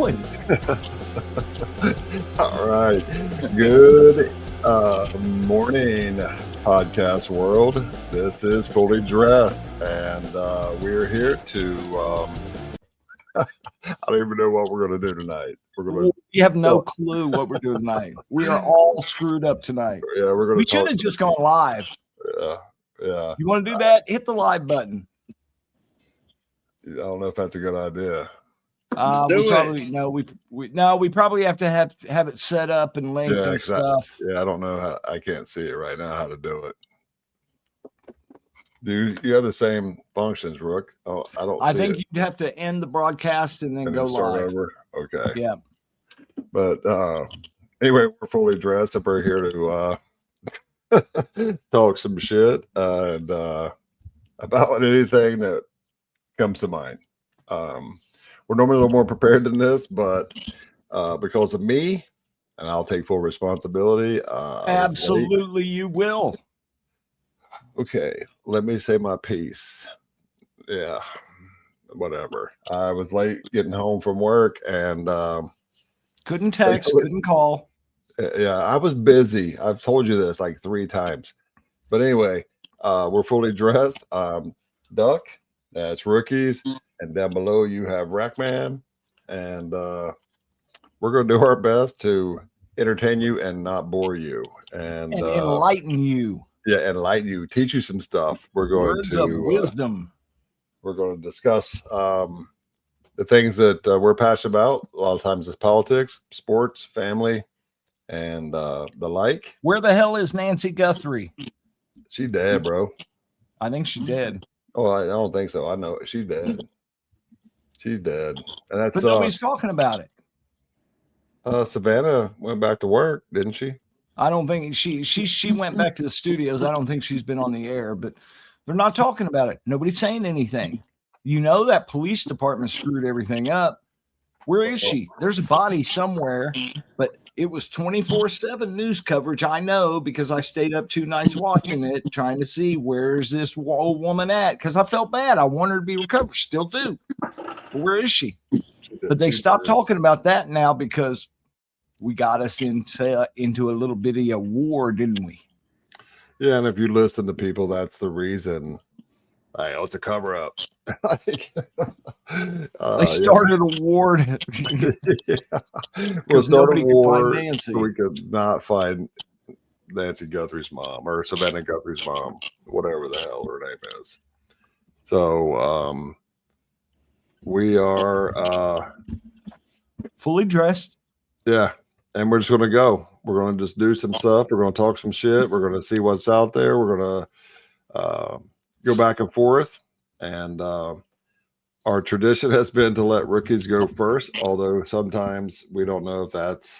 doing? All right. Good morning, podcast world. This is Fully Dressed, and we're here to. I don't even know what we're going to do tonight. We have no clue what we're doing tonight. We are all screwed up tonight. Yeah, we're going to. We should have just gone live. Yeah. You want to do that? Hit the live button. I don't know if that's a good idea. We probably have to have it set up and linked and stuff. Yeah, I don't know how. I can't see it right now how to do it. Do you have the same functions, Rook? Oh, I don't. I think you'd have to end the broadcast and then go start live. Over. Okay. Yeah. But anyway, we're fully dressed up. We're here to talk some shit and about anything that comes to mind. We're normally a little more prepared than this, but because of me, and I'll take full responsibility. Absolutely, you will. Okay, let me say my piece. Yeah, whatever. I was late getting home from work and couldn't text, couldn't call. Yeah, I was busy. I've told you this like 3 times. But anyway, we're fully dressed. Duck, that's Rookies. And down below you have Rackman. And we're going to do our best to entertain you and not bore you. And enlighten you. Yeah, enlighten you. Teach you some stuff. We're going Words of wisdom. We're going to discuss the things that we're passionate about. A lot of times it's politics, sports, family, and the like. Where the hell is Nancy Guthrie? She dead, bro. I think she's dead. Oh, I don't think so. I know she's dead. She's dead, and that's. But nobody's talking about it. Savannah went back to work, didn't she? I don't think she went back to the studios. I don't think she's been on the air, but they're not talking about it. Nobody's saying anything. You know that police department screwed everything up. Where is she? There's a body somewhere, but it was 24/7 news coverage. I know because I stayed up 2 nights watching it, trying to see where's this old woman at. Because I felt bad. I want her to be recovered. Still do. But where is she? But they stopped talking about that now because we got us into a little bitty of war, didn't we? Yeah, and if you listen to people, that's the reason. It's a cover up. They started a war. Because nobody could find Nancy. We could not find Nancy Guthrie's mom or Savannah Guthrie's mom, whatever the hell her name is. So we are fully dressed. Yeah. And we're just going to go. We're going to just do some stuff. We're going to talk some shit. We're going to see what's out there. We're going to go back and forth. And our tradition has been to let Rookies go first, although sometimes we don't know if that's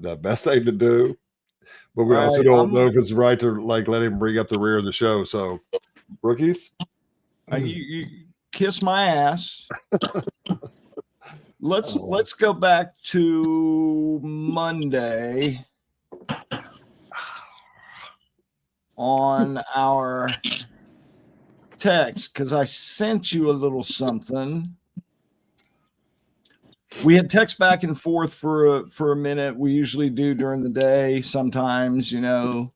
the best thing to do. But we also don't know if it's right to let him bring up the rear of the show. So, Rookies? You kiss my ass. Let's go back to Monday on our text because I sent you a little something. We had text back and forth for a minute. We usually do during the day sometimes, and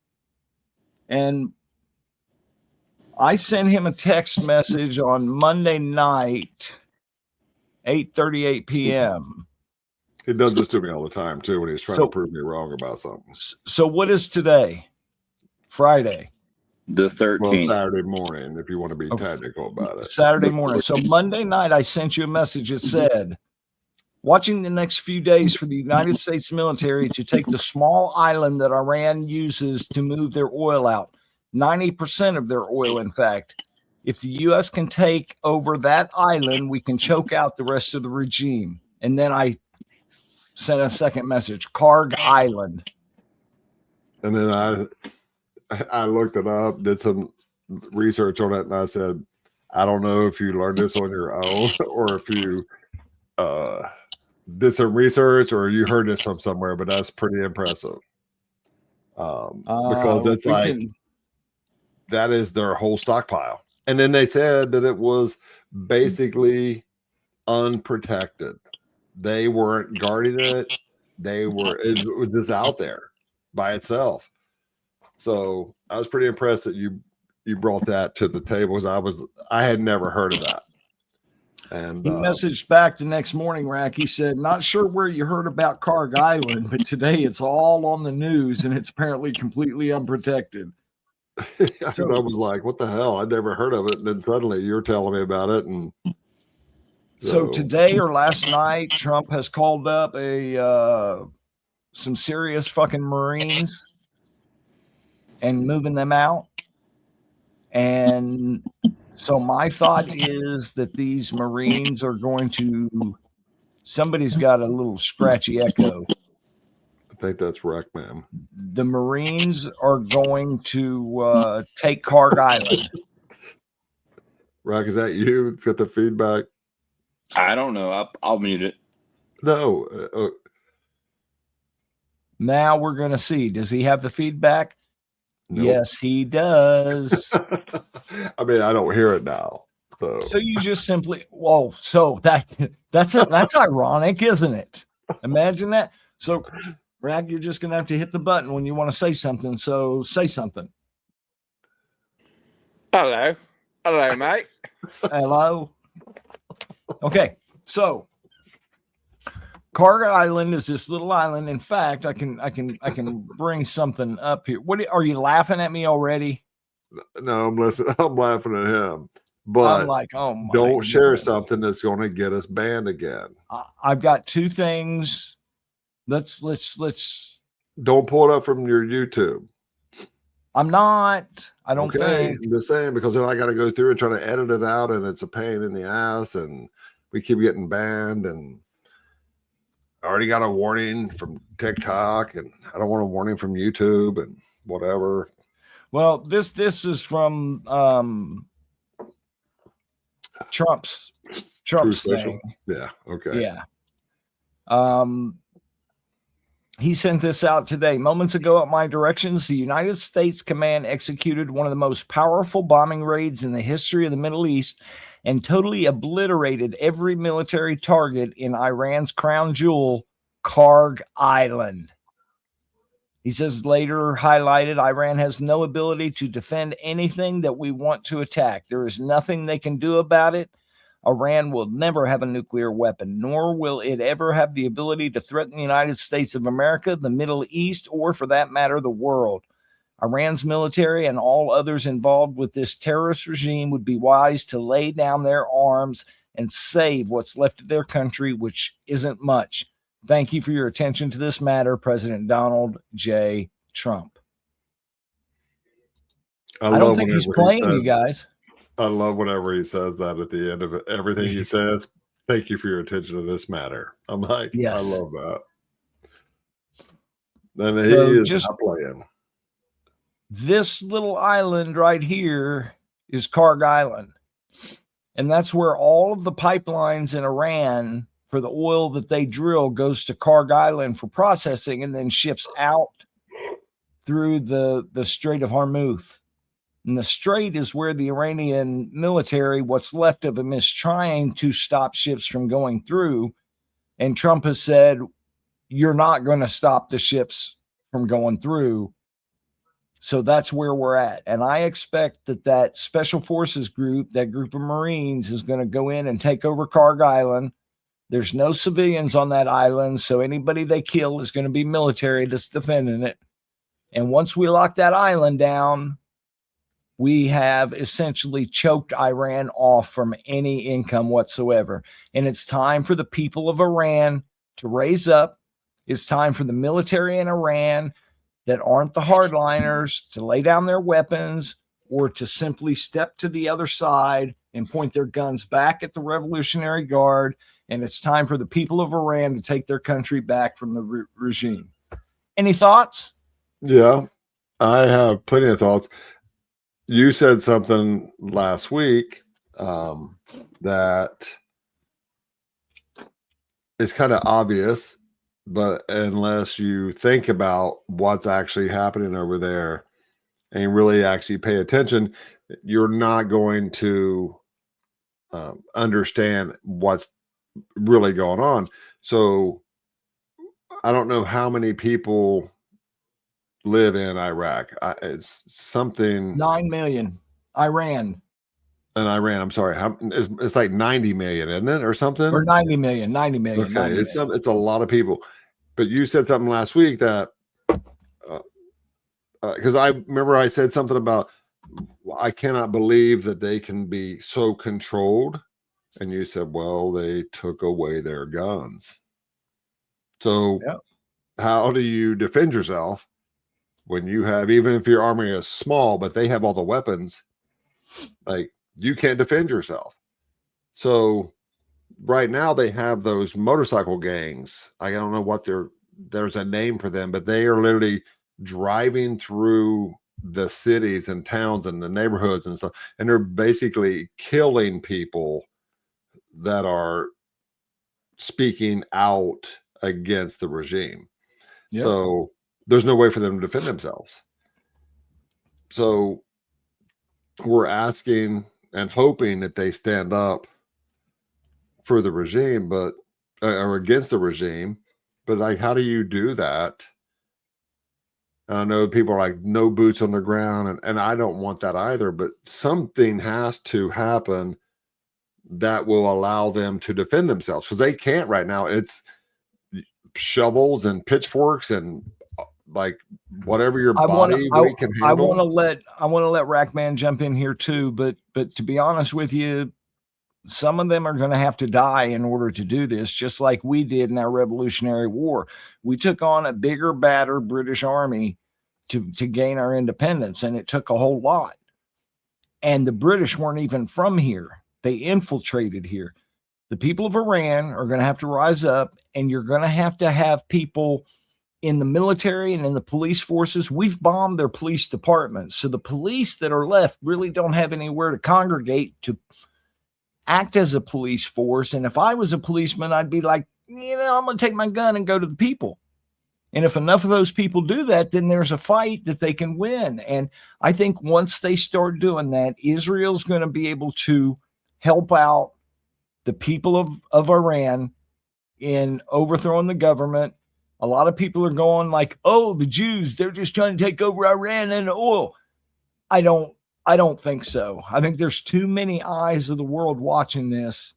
I sent him a text message on Monday night, 8:38 p.m. He does this to me all the time too when he's trying to prove me wrong about something. So what is today? Friday. The 13th. Well, Saturday morning, if you want to be technical about it. Saturday morning. So Monday night, I sent you a message that said, watching the next few days for the United States military to take the small island that Iran uses to move their oil out. 90% of their oil, in fact. If the U.S. can take over that island, we can choke out the rest of the regime. And then I sent a second message, Karg Island. And then I looked it up, did some research on it, and I said, I don't know if you learned this on your own or if you did some research or you heard this from somewhere, but that's pretty impressive. Because it's that is their whole stockpile. And then they said that it was basically unprotected. They weren't guarding it. It was just out there by itself. So I was pretty impressed that you brought that to the table, because I had never heard of that. And he messaged back the next morning, Rack. He said, "Not sure where you heard about Carg Island, but today it's all on the news and it's apparently completely unprotected." So, I was like, what the hell? I'd never heard of it. And then suddenly you're telling me about it. And so today or last night, Trump has called up some serious fucking Marines and moving them out. And so my thought is that these Marines are going to, somebody's got a little scratchy echo. I think that's Wreck, man. The Marines are going to take Carg Island. Wreck, is that you? It's got the feedback. I don't know. I'll mute it. No. Now we're going to see. Does he have the feedback? Nope. Yes, he does. I mean, I don't hear it now. So you just simply, whoa. So that's ironic, isn't it? Imagine that. So, Rag, you're just going to have to hit the button when you want to say something. So say something. Hello, mate. Hello. Okay, so Carg Island is this little island. In fact, I can bring something up here. What are you laughing at me already? No, I'm listening. I'm laughing at him. But I'm like, oh my don't share goodness. something that's going to get us banned again. I've got two things. Let's. Don't pull it up from your YouTube. I'm not. I don't think. I'm just saying, because then I got to go through and try to edit it out, and it's a pain in the ass, and we keep getting banned. And I already got a warning from TikTok, and I don't want a warning from YouTube and whatever. Well, this is from Trump's thing. Yeah. Okay. Yeah. He sent this out today. Moments ago, at my directions, the United States Command executed one of the most powerful bombing raids in the history of the Middle East and totally obliterated every military target in Iran's crown jewel, Carg Island. He says later highlighted, Iran has no ability to defend anything that we want to attack. There is nothing they can do about it. Iran will never have a nuclear weapon, nor will it ever have the ability to threaten the United States of America, the Middle East, or for that matter, the world. Iran's military and all others involved with this terrorist regime would be wise to lay down their arms and save what's left of their country, which isn't much. Thank you for your attention to this matter, President Donald J. Trump. I don't think he's playing, you guys. I love whenever he says that at the end of it. Everything he says, thank you for your attention to this matter. I'm like, yes. I love that. Then he is just not playing. This little island right here is Carg Island. And that's where all of the pipelines in Iran for the oil that they drill goes to Carg Island for processing and then ships out through the Strait of Hormuz. And the strait is where the Iranian military, what's left of them, is trying to stop ships from going through. And Trump has said, you're not going to stop the ships from going through. So that's where we're at. And I expect that special forces group, that group of Marines, is going to go in and take over Carg Island. There's no civilians on that island. So anybody they kill is going to be military that's defending it. And once we lock that island down, we have essentially choked Iran off from any income whatsoever. And it's time for the people of Iran to raise up. It's time for the military in Iran that aren't the hardliners to lay down their weapons or to simply step to the other side and point their guns back at the Revolutionary Guard. And it's time for the people of Iran to take their country back from the regime. Any thoughts? Yeah, I have plenty of thoughts. You said something last week that is kind of obvious, but unless you think about what's actually happening over there and really actually pay attention, you're not going to understand what's really going on. So I don't know how many people live in Iraq. It's something 9 million. Iran. in Iran. I'm sorry. It's like 90 million, isn't it, or something? Or 90 million. 90 million. Okay, 90 it's million. it's a lot of people. But you said something last week that because I remember I said something about I cannot believe that they can be so controlled, and you said, well, they took away their guns. So Yep. how do you defend yourself when you have, even if your army is small, but they have all the weapons? Like, you can't defend yourself. So right now they have those motorcycle gangs. I don't know what there's a name for them, but they are literally driving through the cities and towns and the neighborhoods and stuff, and they're basically killing people that are speaking out against the regime. Yep. So there's no way for them to defend themselves. So we're asking and hoping that they stand up for the regime, but or against the regime. But like, how do you do that? I know people are like, no boots on the ground, and I don't want that either. But something has to happen that will allow them to defend themselves, because they can't right now. It's shovels and pitchforks and like whatever your body weight can handle. I want to let Rackman jump in here too, but to be honest with you, some of them are going to have to die in order to do this, just like we did in our Revolutionary War. We took on a bigger, badder British army to gain our independence, and it took a whole lot. And the British weren't even from here. They infiltrated here. The people of Iran are going to have to rise up, and you're going to have people in the military and in the police forces. We've bombed their police departments. So the police that are left really don't have anywhere to congregate to act as a police force. And if I was a policeman, I'd be like, I'm going to take my gun and go to the people. And if enough of those people do that, then there's a fight that they can win. And I think once they start doing that, Israel's going to be able to help out the people of Iran in overthrowing the government. A lot of people are going like, oh, the Jews, they're just trying to take over Iran and oil. I don't think so. I think there's too many eyes of the world watching this.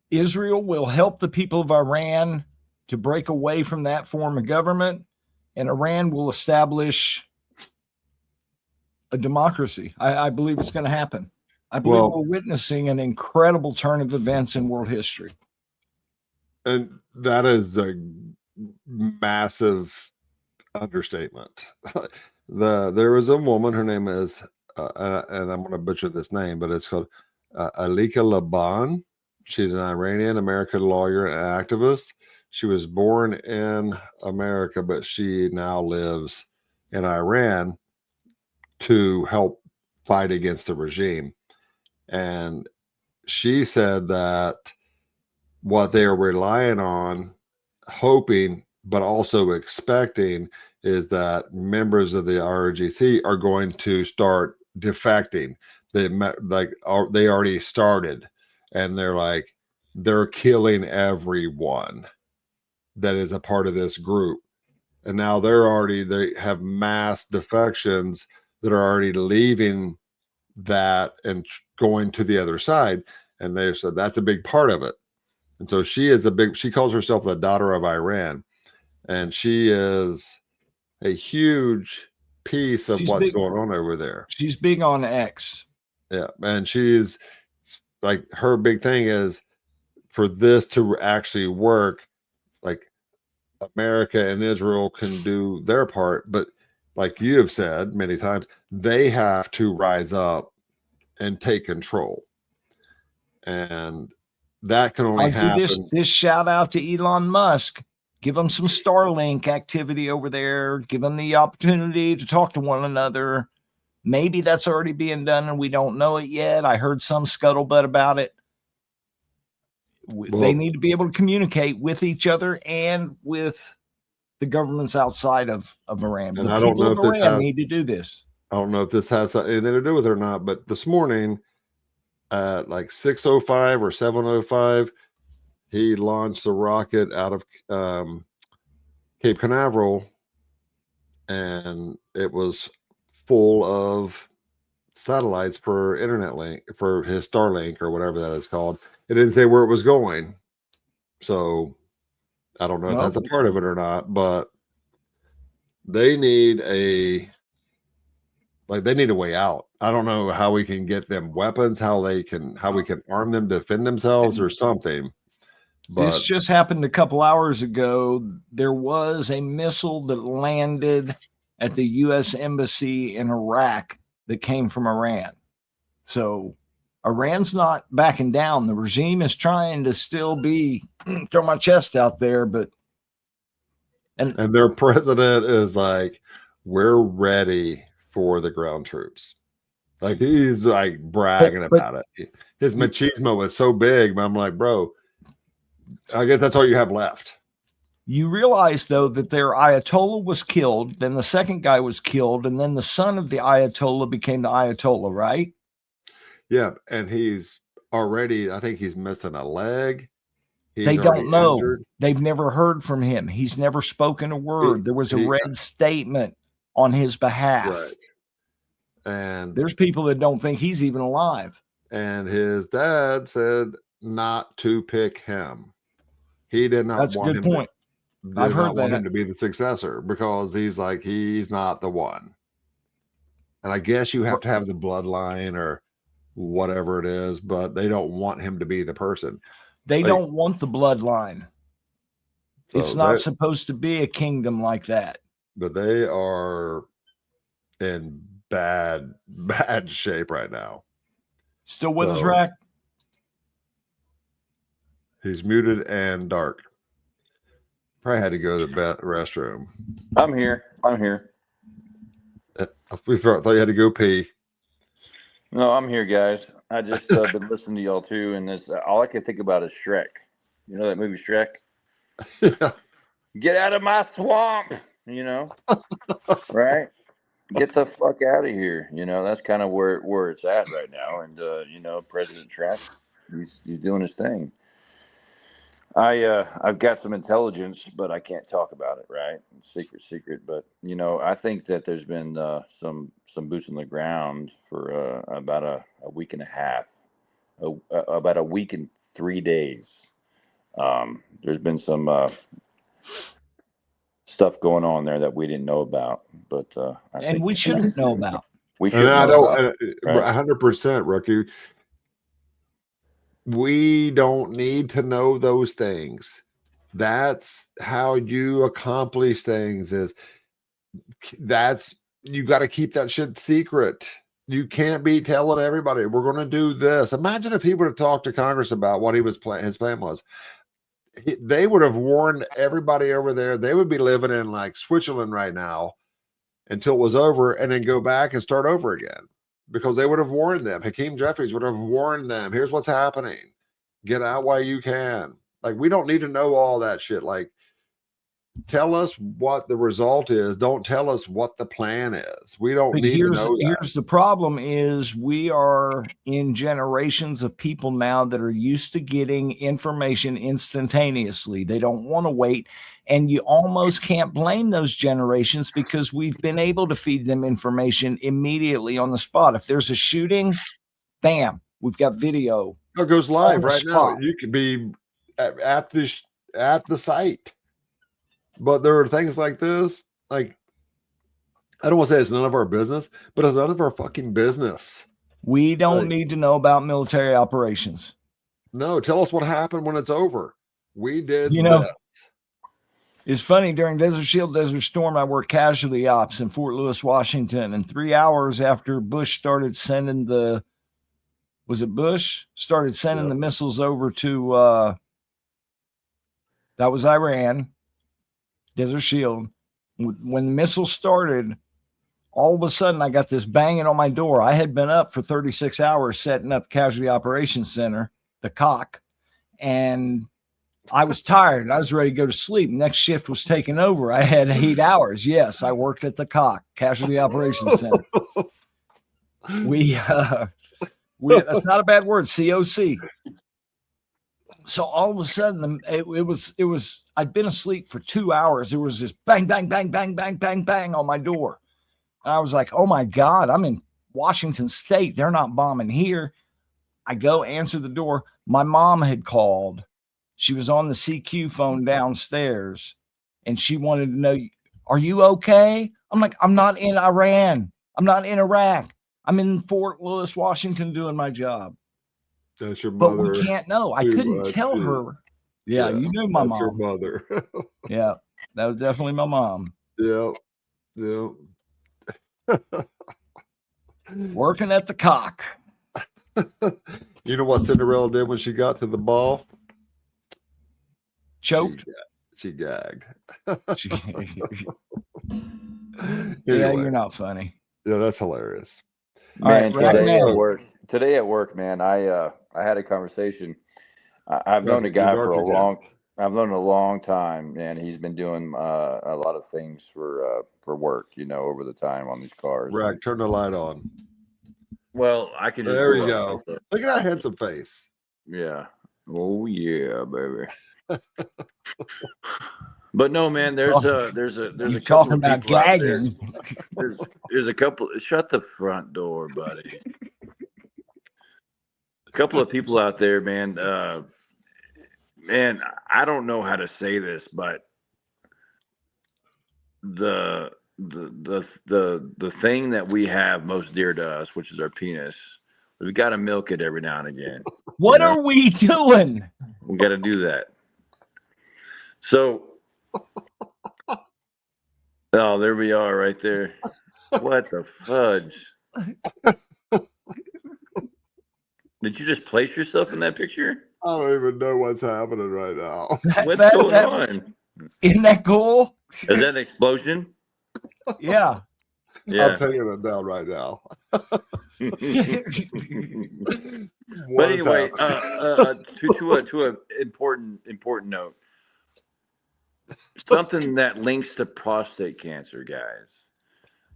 Israel will help the people of Iran to break away from that form of government, and Iran will establish a democracy. I believe it's going to happen. I believe we're witnessing an incredible turn of events in world history. And that is a massive understatement. There was a woman, her name is, and I'm going to butcher this name, but it's called Alika Laban. She's an Iranian American lawyer and activist. She was born in America, but she now lives in Iran to help fight against the regime. And she said that what they are relying on, hoping, but also expecting, is that members of the RGC are going to start defecting. They already started, and they're killing everyone that is a part of this group. And now they have mass defections that are already leaving that and going to the other side. And they said that's a big part of it. And so she calls herself the daughter of Iran. And she is a huge piece of what's going on over there. She's big on X. Yeah. And she's like, her big thing is for this to actually work, like America and Israel can do their part, but like you have said many times, they have to rise up and take control. And that can only happen. This shout out to Elon Musk. Give them some Starlink activity over there. Give them the opportunity to talk to one another. Maybe that's already being done and we don't know it yet. I heard some scuttlebutt about it. They need to be able to communicate with each other and with the governments outside of Iran. And I don't know if this need to do this. I don't know if this has anything to do with it or not, but this morning at like 6:05 or 7:05, he launched a rocket out of Cape Canaveral, and it was full of satellites for internet link for his Starlink or whatever that is called. It didn't say where it was going, so I don't know if that's a part of it or not. But they need a way out. I don't know how we can get them weapons, how we can arm them to defend themselves or something. But this just happened a couple hours ago. There was a missile that landed at the U.S. Embassy in Iraq that came from Iran. So Iran's not backing down. The regime is trying to still be, throw my chest out there, but. And their president is like, we're ready for the ground troops. Like, he's like bragging about it. His machismo is so big, but I'm like, bro, I guess that's all you have left. You realize, though, that their Ayatollah was killed, then the second guy was killed, and then the son of the Ayatollah became the Ayatollah, right? Yeah, and he's already, I think he's missing a leg. They don't know. Injured. They've never heard from him. He's never spoken a word. There was a red statement on his behalf. Right. And there's people that don't think he's even alive. And his dad said not to pick him. He did not That's want a good him point. I've heard that. Want him to be the successor because he's like, he's not the one. And I guess you have to have the bloodline or whatever it is, but they don't want him to be the person. They don't want the bloodline. So it's not supposed to be a kingdom like that. But they are in bad shape right now. Still with us, Rack? He's muted and dark. Probably had to go to the restroom. I'm here. We thought you had to go pee. No, I'm here, guys. I just been listening to y'all too, and this all I can think about is Shrek. You know that movie Shrek? Yeah. Get out of my swamp, you know? Right? Get the fuck out of here. You know, that's kind of where it's at right now. And you know, President Trump, he's doing his thing. I've got some intelligence, but I can't talk about it, right? It's secret. But you know, I think that there's been some boots on the ground for about a week and a half, about a week and 3 days. There's been some stuff going on there that we didn't know about, but and we shouldn't know about. We should. I know 100%, Rookie. We don't need to know those things. That's how you accomplish things. You got to keep that shit secret. You can't be telling everybody we're going to do this. Imagine if he would have talked to Congress about what his plan was. They would have warned everybody over there. They would be living in like Switzerland right now until it was over, and then go back and start over again. Because they would have warned them. Hakeem Jeffries would have warned them. Here's what's happening. Get out while you can. Like, we don't need to know all that shit. Like, tell us what the result is. Don't tell us what the plan is. We don't need to know that. Here's the problem is we are in generations of people now that are used to getting information instantaneously. They don't want to wait. And you almost can't blame those generations because we've been able to feed them information immediately on the spot. If there's a shooting, bam, we've got video. It goes live right now. You could be at the site. But there are things like this, like, I don't want to say it's none of our business, but it's none of our fucking business. We don't need to know about military operations. No, tell us what happened when it's over. We did this. It's funny, during Desert Shield, Desert Storm, I worked casualty ops in Fort Lewis, Washington. And 3 hours after Bush started sending the missiles over to, that was Iran, Desert Shield. When the missiles started, all of a sudden I got this banging on my door. I had been up for 36 hours setting up Casualty Operations Center, the COC, and I was tired. I was ready to go to sleep. Next shift was taking over. I had 8 hours. Yes, I worked at the COC, Casualty Operations Center. That's not a bad word. COC. So all of a sudden, it was. I'd been asleep for 2 hours. There was this bang, bang, bang, bang, bang, bang, bang on my door, and I was like, "Oh my God, I'm in Washington State. They're not bombing here." I go answer the door. My mom had called. She was on the CQ phone downstairs, and she wanted to know, "Are you okay?" I'm like, "I'm not in Iran. I'm not in Iraq. I'm in Fort Lewis, Washington, doing my job." That's your But mother. we can't know. I too couldn't much, tell too. her. Yeah, you knew my That's your mom. mother. Yeah, that was definitely my mom. Yep. Yep. Working at the cock. You know what Cinderella did when she got to the ball? Choked. She gagged. Yeah, Anyway, you're not funny. yeah, that's hilarious. Man, All right, today at work, man, I had a conversation. I've known a guy for I've known a long time, and he's been doing a lot of things for work, over the time on these cars. Rack, turn the light on. Well, I can just There pull you up. go. Look at that handsome face. Yeah. Oh yeah, baby. But no, man, there's a You couple talking of about people out there. gagging? There's a couple. Shut the front door, buddy. A couple of people out there, man. Man, I don't know how to say this, but the thing that we have most dear to us, which is our penis, we've got to milk it every now and again. What are we doing? We got to do that. So, oh, there we are, right there. What the fudge? Did you just place yourself in that picture? I don't even know what's happening right now. What's going on? Isn't that cool? Is that an explosion? Yeah. Yeah. I'm taking it down right now. But anyway, to an important note, something that links to prostate cancer, guys.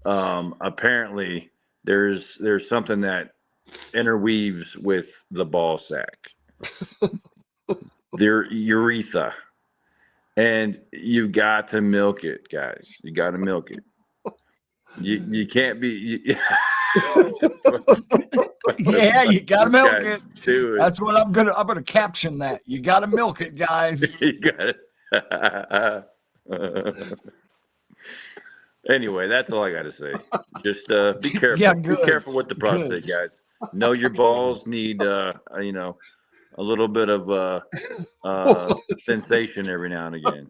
Apparently, there's something that interweaves with the ball sack, their urethra, and you've got to milk it, guys. You got to milk it. You can't be. Yeah, you gotta milk it. Dude. That's what I'm gonna caption that. You gotta milk it, guys. You got it. Anyway, that's all I got to say. Just be careful. Yeah, be careful with the prostate, guys. Know your balls need a little bit of sensation every now and again.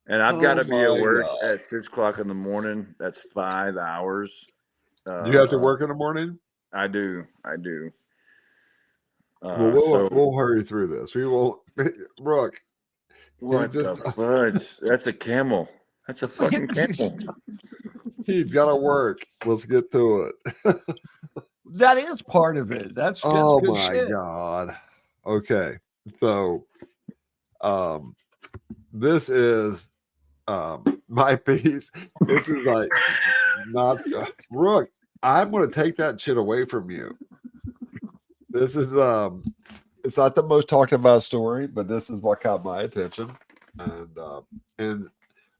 And I've got to be at work at 6 o'clock in the morning. That's 5 hours. You have to work in the morning? I do. Well, we'll hurry through this. We won't. Brooke. What the fudge? That's a camel. That's a fucking camel. He's got to work. Let's get to it. That is part of it. That's oh good my shit. God. Okay. So, this is my piece. This is like not Brooke. I'm going to take that shit away from you. This is it's not the most talked about story, but this is what caught my attention. And in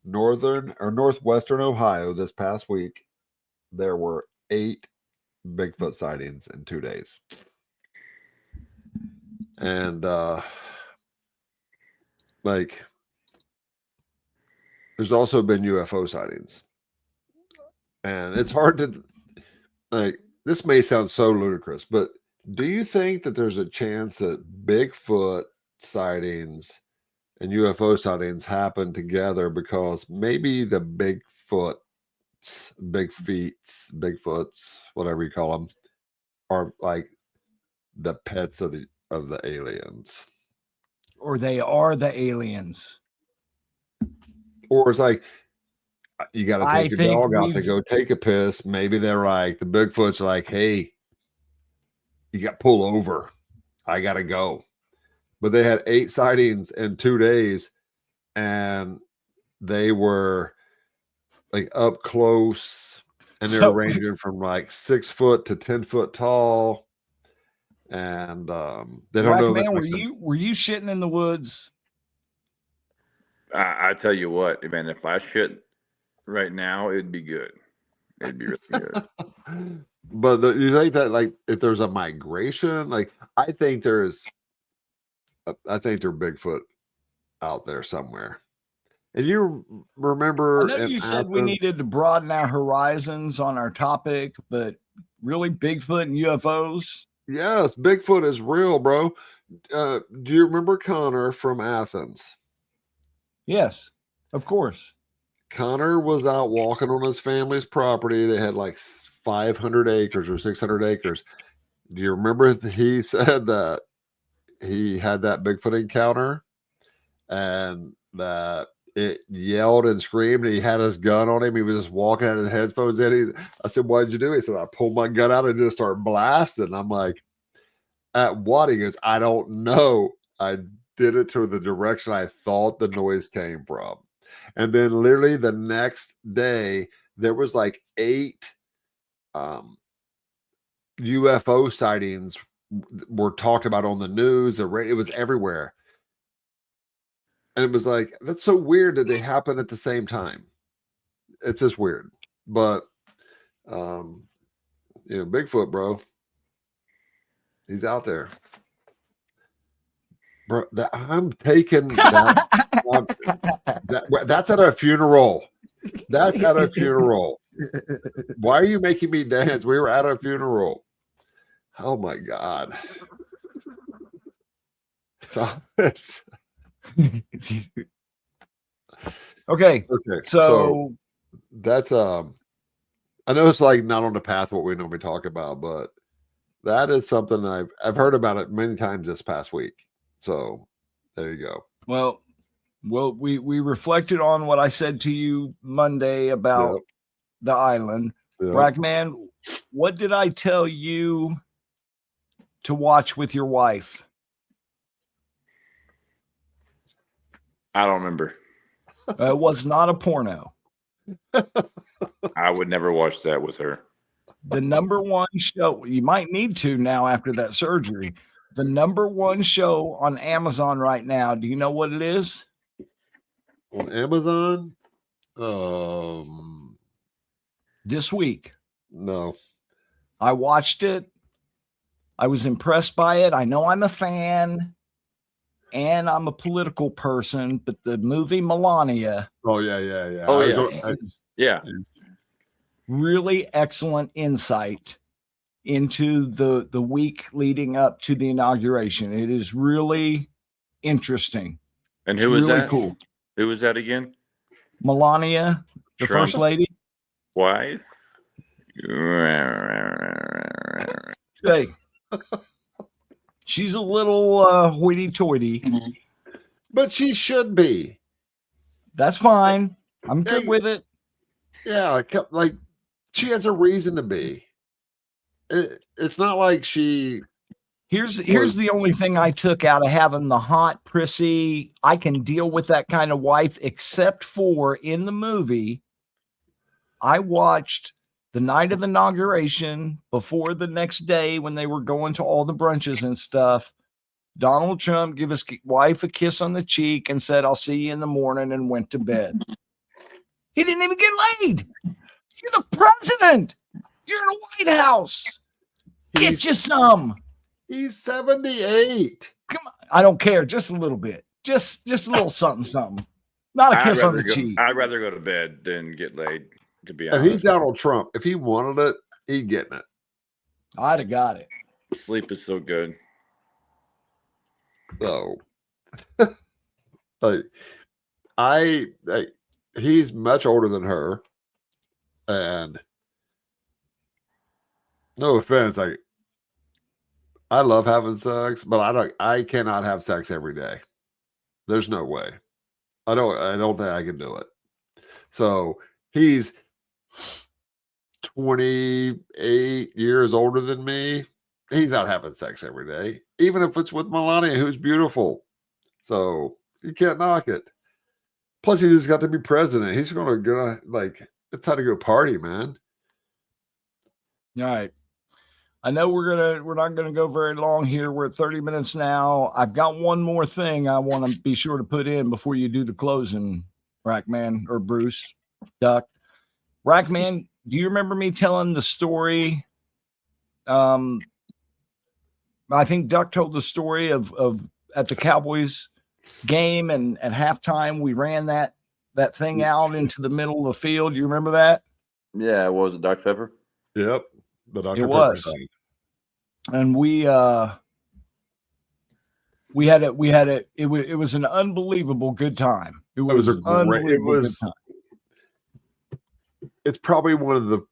northern or northwestern Ohio this past week, there were 8 Bigfoot sightings in 2 days. And there's also been UFO sightings. And it's hard to this may sound so ludicrous, but do you think that there's a chance that Bigfoot sightings and UFO sightings happen together because maybe the Bigfoots, whatever you call them, are like the pets of the aliens? Or they are the aliens. Or it's like you got to take your dog out to go take a piss. Maybe they're like, the Bigfoot's like, hey, you got to pull over. I got to go. But they had 8 sightings in 2 days, and they were like up close and they're So- ranging from like 6 foot to 10 foot tall. And they don't know if it's Man, like were you shitting in the woods? I tell you what, man, if I shit right now, it'd be good. It'd be really good. But you think that like if there's a migration, like I think there's Bigfoot out there somewhere. And you remember I know in you said we Athens- needed to broaden our horizons on our topic, but really Bigfoot and UFOs? Yes, Bigfoot is real, bro. Do you remember Connor from Athens? Yes, of course. Connor was out walking on his family's property. They had like 500 acres or 600 acres. Do you remember he said that he had that Bigfoot encounter and that it yelled and screamed and he had his gun on him? He was just walking out his headphones in. I said, "What did you do?" He said, "I pulled my gun out and just started blasting." I'm like, "At what?" He goes, "I don't know. I did it to the direction I thought the noise came from." And then literally the next day, there was like 8 UFO sightings were talked about on the news. It was everywhere. And it was like, that's so weird that they happen at the same time. It's just weird. But, Bigfoot, bro, he's out there. Bro, I'm taking that. That's at a funeral. That's at a funeral. Why are you making me dance? We were at a funeral. Oh my God. Okay. Okay. So that's I know it's like not on the path what we normally talk about, but that is something I've heard about it many times this past week. So there you go. well, we reflected on what I said to you Monday about the island. Yep. Rackman, what did I tell you to watch with your wife? I don't remember. It was not a porno. I would never watch that with her. The number one show, you might need to now after that surgery. The number one show on Amazon right now. Do you know what it is? On Amazon? This week. No. I watched it. I was impressed by it. I know I'm a fan and I'm a political person, but the movie Melania. Oh yeah. Oh yeah. Really excellent insight into the week leading up to the inauguration. It is really interesting. And who was really that? Cool. Who was that again? Melania, the Trump. first lady. Wife. Hey, she's a little hoity-toity. But she should be. That's fine. I'm good with it. Yeah, like she has a reason to be. It's not like she. Here's the only thing I took out of having the hot, prissy, I can deal with that kind of wife, except for in the movie, I watched the night of the inauguration before the next day when they were going to all the brunches and stuff. Donald Trump gave his wife a kiss on the cheek and said, "I'll see you in the morning," and went to bed. He didn't even get laid. You're the president. You're in the White House. Get you some. He's 78. Come on. I don't care. Just a little bit. Just a little something. Not a kiss on the cheek. I'd rather go to bed than get laid, to be And honest. he's Donald Trump. If he wanted it, he'd getting it. I'd have got it. Sleep is so good. So, he's much older than her, and no offense, I love having sex, but I cannot have sex every day. There's no way. I don't think I can do it. So he's 28 years older than me. He's not having sex every day, even if it's with Melania, who's beautiful. So you can't knock it. Plus, he just got to be president. He's gonna like it's time to go party, man. All right. I know we're not gonna go very long here. We're at 30 minutes now. I've got one more thing I want to be sure to put in before you do the closing, Rackman or Bruce, Duck. Rackman, do you remember me telling the story? I think Duck told the story of at the Cowboys game, and at halftime we ran that thing out into the middle of the field. You remember that? Yeah, what was it, Dr. Pepper? Yep. The Dr. It Pepper was. thing. And we had it. It was an unbelievable good time. It was a great. It was. Good time. It's probably one of the,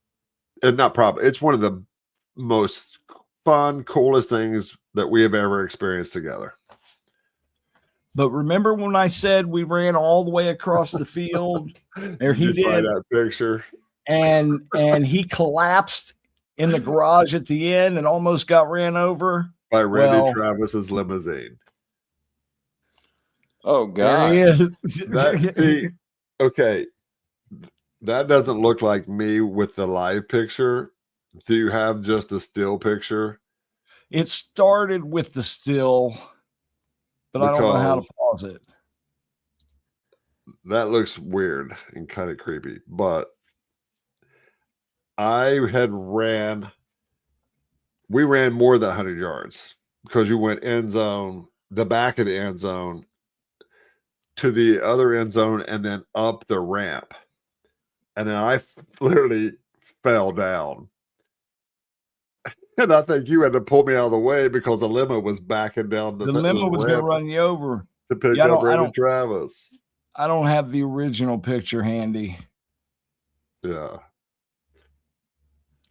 not probably. It's one of the most fun, coolest things that we have ever experienced together. But remember when I said we ran all the way across the field? There he did. That picture. And he collapsed in the garage at the end and almost got ran over by Randy Travis's limousine. Oh God! There he is. See, okay, that doesn't look like me with the live picture. Do you have just a still picture? It started with the still, but I don't know how to pause it. That looks weird and kind of creepy, but we ran more than 100 yards because you went end zone, the back of the end zone to the other end zone, and then up the ramp. And then I literally fell down. And I think you had to pull me out of the way because the limo was backing down. The limo was going to run you over to pick up Randy Travis. I don't have the original picture handy. Yeah.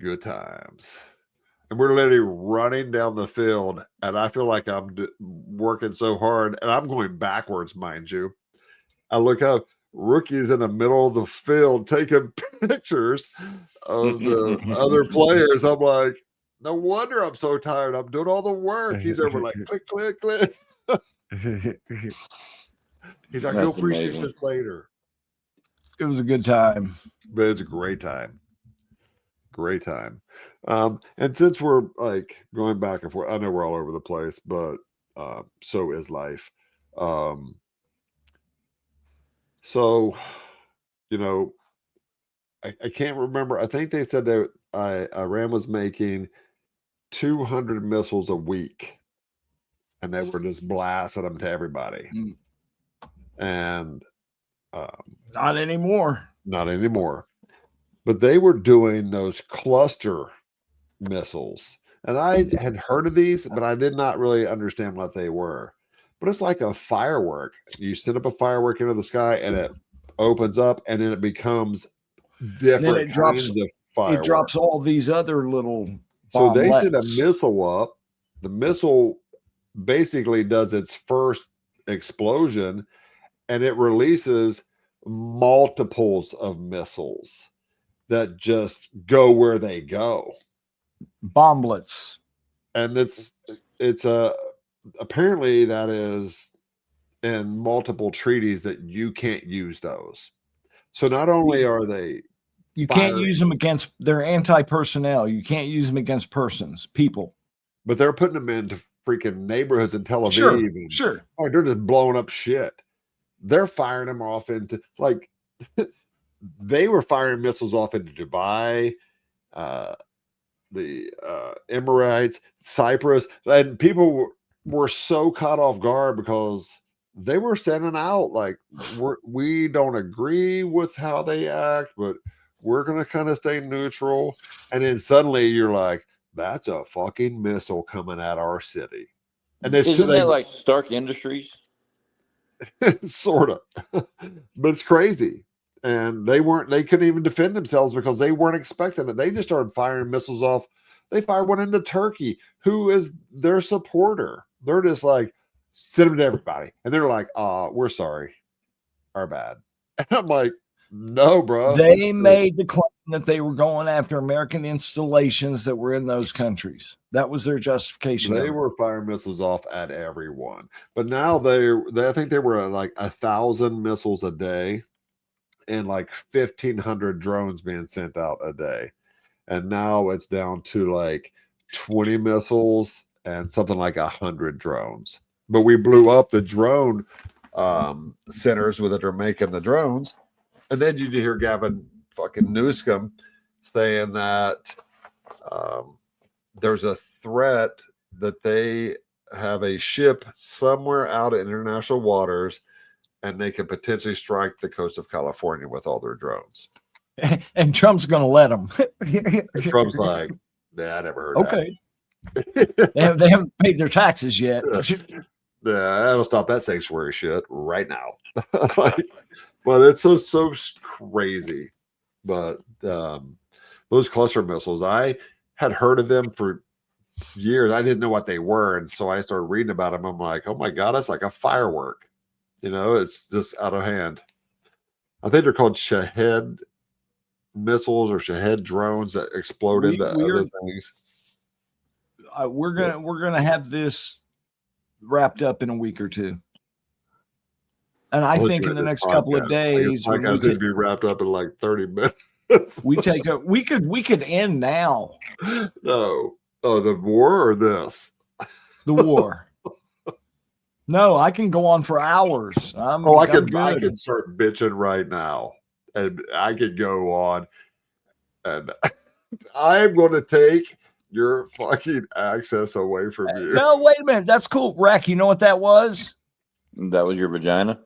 Good times. And we're literally running down the field, and I feel like I'm working so hard, and I'm going backwards, mind you. I look up, rookies in the middle of the field taking pictures of the other players. I'm like, no wonder I'm so tired. I'm doing all the work. He's over like, click, click, click. He's like, you'll appreciate this later. It was a good time. But it's a great time. Great time. And since we're like going back and forth, I know we're all over the place, but so is life. So, you know, I can't remember. I think they said that Iran was making 200 missiles a week, and they were just blasting them to everybody. And not anymore. Not anymore. But they were doing those cluster missiles. And I had heard of these, but I did not really understand what they were. But it's like a firework. You send up a firework into the sky, and it opens up, and then it becomes different kinds of fireworks. It drops all these other little So they send a missile up. The missile basically does its first explosion, and it releases multiples of missiles that just go where they go. Bomblets. And it's apparently that is in multiple treaties that you can't use those. So not only are they can't use them against, they're anti-personnel. You can't use them against persons, people. But they're putting them into freaking neighborhoods in Tel Aviv. Sure. Oh, they're just blowing up shit. They're firing them off into like they were firing missiles off into Dubai, the Emirates, Cyprus, and people were so caught off guard because they were sending out like we don't agree with how they act, but we're gonna kind of stay neutral. And then suddenly you're like, that's a fucking missile coming at our city. And isn't that like Stark Industries? Sort of, but it's crazy. And they couldn't even defend themselves because they weren't expecting it. They just started firing missiles off. They fired one into Turkey, who is their supporter. They're just like, send them to everybody. And they're like, we're sorry. Our bad. And I'm like, no, bro. They made the claim that they were going after American installations that were in those countries. That was their justification. They were firing missiles off at everyone. But now I think they were at like 1,000 missiles a day and like 1,500 drones being sent out a day. and now it's down to like 20 missiles and something like 100 drones. But we blew up the drone centers that are making the drones, and then you hear Gavin fucking Newsom saying that there's a threat that they have a ship somewhere out in international waters, and they could potentially strike the coast of California with all their drones. And Trump's going to let them. Trump's like, "Yeah, I never heard okay. that." They haven't paid their taxes yet. Yeah, that'll stop that sanctuary shit right now. Like, but it's so crazy. But those cluster missiles, I had heard of them for years. I didn't know what they were, and so I started reading about them. I'm like, oh my god, it's like a firework. It's just out of hand. I think they're called Shahed missiles or Shahed drones that explode into other things. We're gonna have this wrapped up in a week or two, and I think in the next couple of days, I got to be wrapped up in like 30 minutes. we could end now. No, the war or this? The war. No, I can go on for hours. I could start bitching right now, and I could go on, and I'm going to take your fucking access away from you. No, wait a minute. That's cool. Rack, you know what that was? That was your vagina?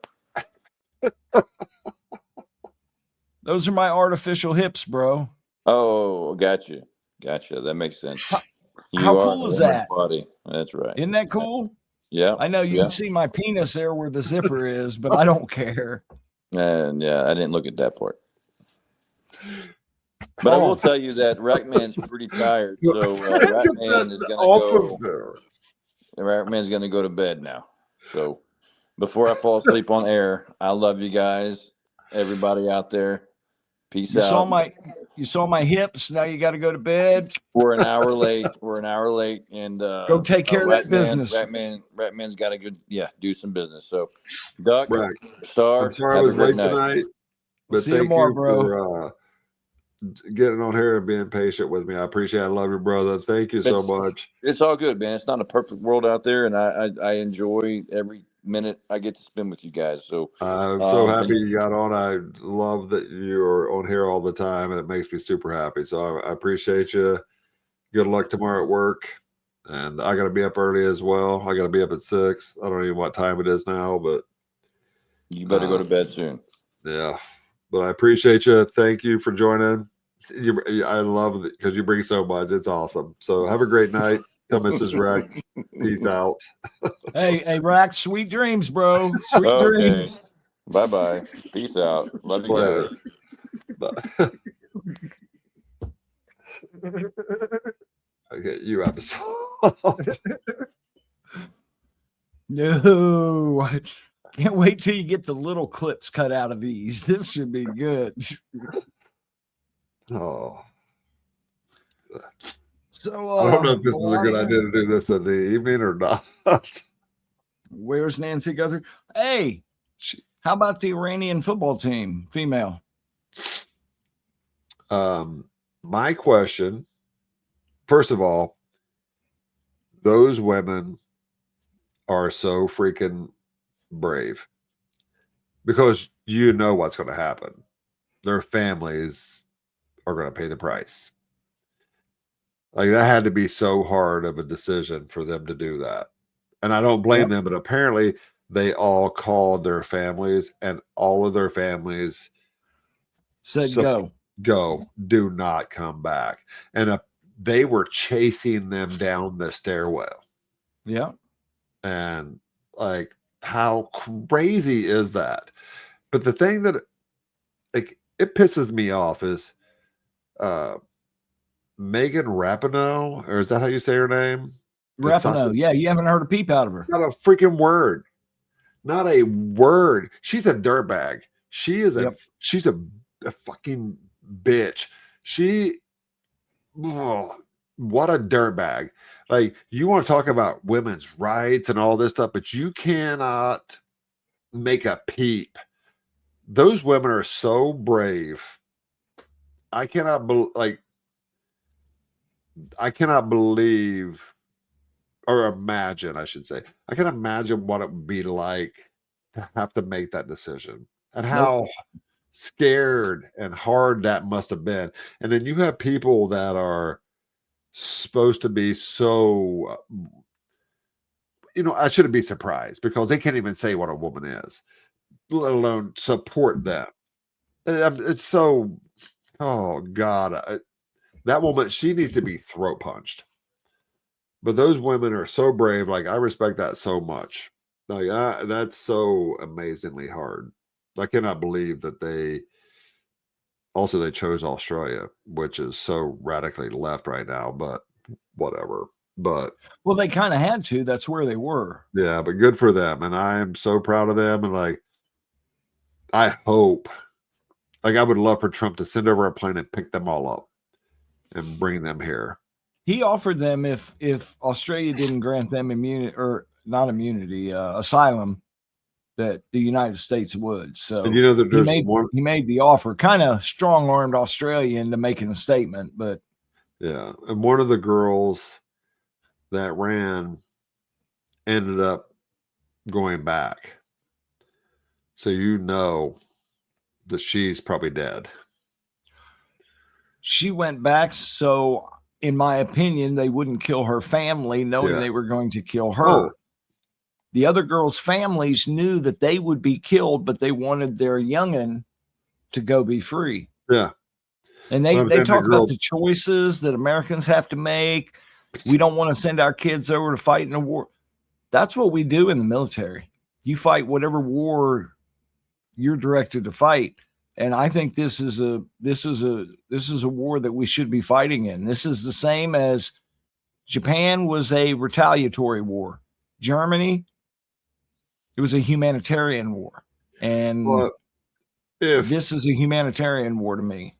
Those are my artificial hips, bro. Oh, gotcha. That makes sense. How cool is that? Body. That's right. Isn't that cool? Yeah. I know you can see my penis there where the zipper is, but I don't care. And yeah, I didn't look at that part. But I will tell you that Rackman's pretty tired, so Rackman is going to go. Rackman's going to go to bed now. So before I fall asleep on air, I love you guys, everybody out there. Peace out. You saw my hips. Now you got to go to bed. We're an hour late, and go take care of that business. Ratman's got to go. Yeah, do some business. So, Duck, Star, I'm sorry I was late tonight, but see you tomorrow, bro. For, getting on here and being patient with me. I appreciate it. I love you, brother. Thank you so much. It's all good, man. It's not a perfect world out there, and I enjoy every minute I get to spend with you guys. So I'm so happy you got on. I love that you're on here all the time, and it makes me super happy. So I appreciate you. Good luck tomorrow at work. And I got to be up early as well. I got to be up at 6. I don't even know what time it is now, but you better go to bed soon. Yeah. But I appreciate you. Thank you for joining. I love it because you bring so much. It's awesome. So have a great night. Tell Mrs. Rack. Peace out. Hey, Rack. Sweet dreams, bro. Sweet dreams. Bye-bye. Peace out. Love you guys. Bye. Okay, you have to. No. Can't wait till you get the little clips cut out of these. This should be good. Oh. So I don't know if this is a good idea to do this in the evening or not. Where's Nancy Guthrie? Hey, how about the Iranian football team, female? My question, first of all, those women are so freaking brave because you know what's going to happen. Their families are going to pay the price. Like that had to be so hard of a decision for them to do that. And I don't blame them, but apparently they all called their families and all of their families said, go, do not come back. And they were chasing them down the stairwell. Yeah. And like, how crazy is that? But the thing that like it pisses me off is Megan Rapinoe, or is that how you say her name? Rapinoe. Yeah, you haven't heard a peep out of her. Not a freaking word. Not a word. She's a dirtbag. She is she's a fucking bitch. What a dirtbag. Like, you want to talk about women's rights and all this stuff, but you cannot make a peep. Those women are so brave. I cannot believe, like, I cannot believe or imagine, I should say. I can imagine what it would be like to have to make that decision and Nope. how scared and hard that must have been. And then you have people that are supposed to be so, I shouldn't be surprised because they can't even say what a woman is, let alone support them. It's so, oh God, that woman, she needs to be throat punched. But those women are so brave. Like, I respect that so much. Like, that's so amazingly hard. I cannot believe that they chose Australia, which is so radically left right now, but whatever. But Well, they kind of had to. That's where they were. yeah, but good for them. And I am so proud of them. And like, I hope, like, I would love for Trump to send over a plane and pick them all up and bring them here. He offered them if Australia didn't grant them immunity or not immunity, asylum, that the United States would. So And that there's he made the offer, kind of strong armed Australia into making a statement. But yeah, and one of the girls that ran ended up going back. So that she's probably dead. She went back, so in my opinion, they wouldn't kill her family, knowing they were going to kill her. Oh. The other girls' families knew that they would be killed, but they wanted their youngin' to go be free. Yeah. And they talk about the choices that Americans have to make. We don't want to send our kids over to fight in a war. That's what we do in the military. You fight whatever war you're directed to fight. And I think this is a war that we should be fighting in. This is the same as Japan was a retaliatory war. Germany, it was a humanitarian war. And this is a humanitarian war to me.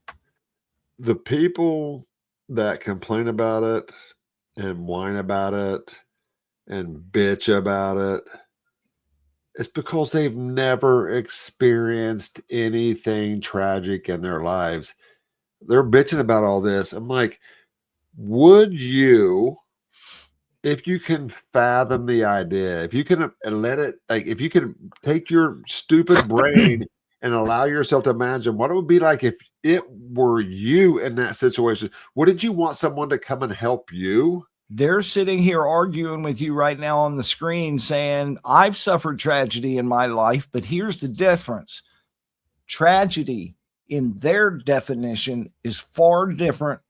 The people that complain about it and whine about it and bitch about it, it's because they've never experienced anything tragic in their lives. They're bitching about all this. I'm like, would you, if you can fathom the idea, if you can let it, like, if you can take your stupid brain and allow yourself to imagine what it would be like if it were you in that situation, wouldn't you want someone to come and help you? They're sitting here arguing with you right now on the screen saying, I've suffered tragedy in my life, but here's the difference. Tragedy in their definition is far different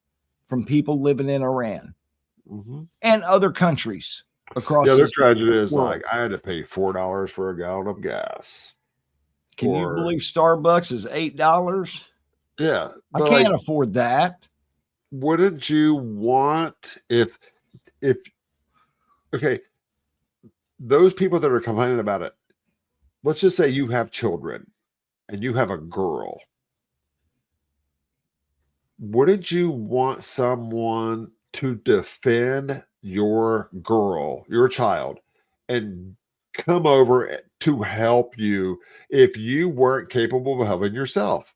from people living in Iran and other countries across. Yeah, their tragedy is like, I had to pay $4 for a gallon of gas. Can you believe Starbucks is $8? Yeah. I can't afford that. Wouldn't you want if okay, those people that are complaining about it, let's just say you have children and you have a girl. Wouldn't you want someone to defend your girl, your child, and come over to help you if you weren't capable of helping yourself?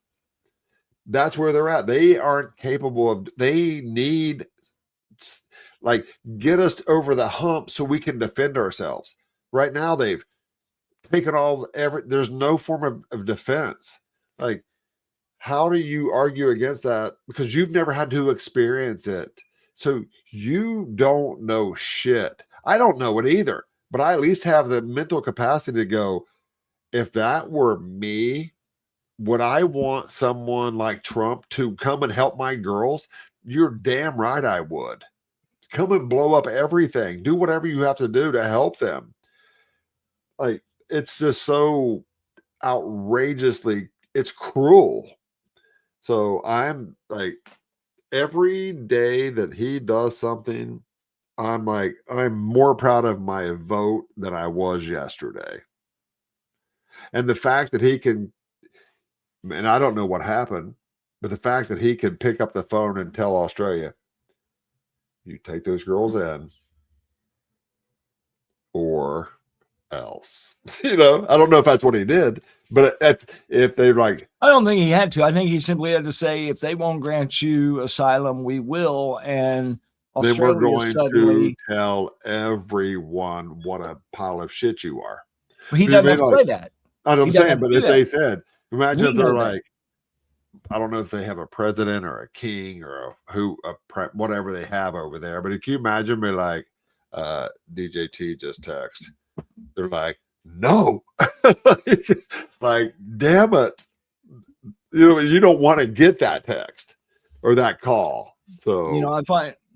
That's where they're at. They aren't capable of, they need, like, get us over the hump so we can defend ourselves. Right now, they've taken there's no form of defense. Like, how do you argue against that? Because you've never had to experience it. So you don't know shit. I don't know it either, but I at least have the mental capacity to go, if that were me, would I want someone like Trump to come and help my girls? You're damn right I would. Come and blow up everything. Do whatever you have to do to help them. Like, it's just so outrageously, it's cruel. So I'm like, every day that he does something, I'm like, I'm more proud of my vote than I was yesterday. And the fact that he can, and I don't know what happened, but the fact that he can pick up the phone and tell Australia, you take those girls in or else. I don't know if that's what he did, but if they like, I don't think he had to. I think he simply had to say, if they won't grant you asylum, we will. And then we're Australia going suddenly, to tell everyone what a pile of shit you are. he You know doesn't what I have to mean? say that. I know what He I'm doesn't saying, have to but do if they that. said, imagine We if they're know that. like, I don't know if they have a president or a king or whatever they have over there, but can you imagine me like, DJT just text? They're like, no, like, damn it. You don't want to get that text or that call. So,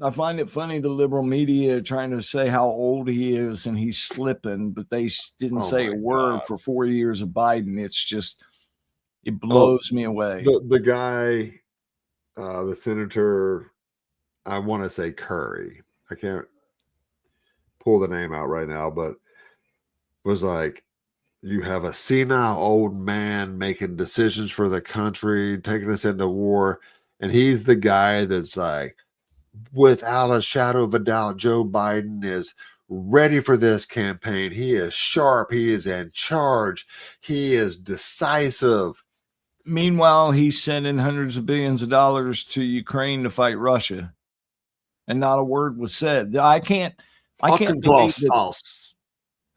I find it funny the liberal media trying to say how old he is and he's slipping, but they didn't oh say my a word God. for 4 years of Biden. It Oh, blows me away. the guy, the senator, I want to say Curry. I can't pull the name out right now, but was like, you have a senile old man making decisions for the country, taking us into war. And he's the guy that's like, without a shadow of a doubt, Joe Biden is ready for this campaign. He is sharp. He is in charge. He is decisive. Meanwhile, he's sending hundreds of billions of dollars to Ukraine to fight Russia, and not a word was said. I can't believe that. Sauce.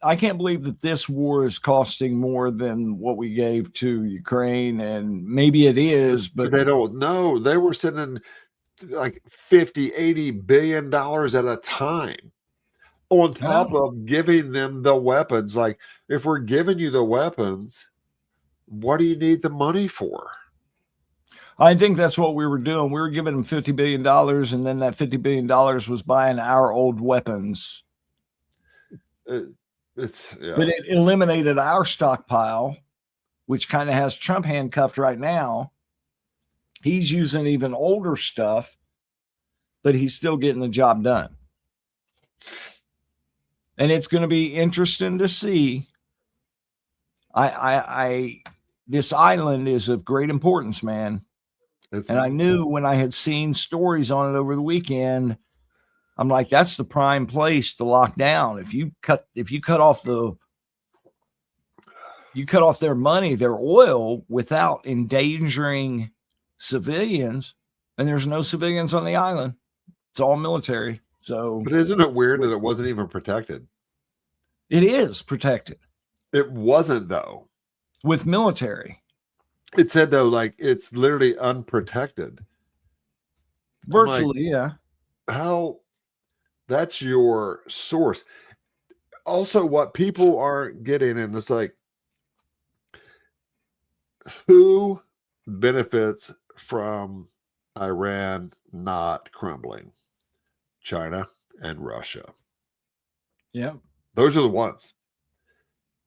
I can't believe that this war is costing more than what we gave to Ukraine, and maybe it is, but they don't know. They were sending like 50, 80 billion dollars at a time on top of giving them the weapons. Like, if we're giving you the weapons, what do you need the money for? I think that's what we were doing. We were giving them $50 billion, and then that $50 billion was buying our old weapons. But it eliminated our stockpile, which kind of has Trump handcuffed right now. He's using even older stuff, but he's still getting the job done. And it's going to be interesting to see. This island is of great importance, man. And I knew when I had seen stories on it over the weekend, I'm like, that's the prime place to lock down. If you cut off their money, their oil, without endangering civilians, and there's no civilians on the island. It's all military. So, but isn't it weird that it wasn't even protected? It is protected. It wasn't, though. With military. It said, though, like, it's literally unprotected. Virtually, yeah. How? That's your source. Also, what people aren't getting, and it's like, who benefits from Iran not crumbling? China and Russia. Yeah. Those are the ones.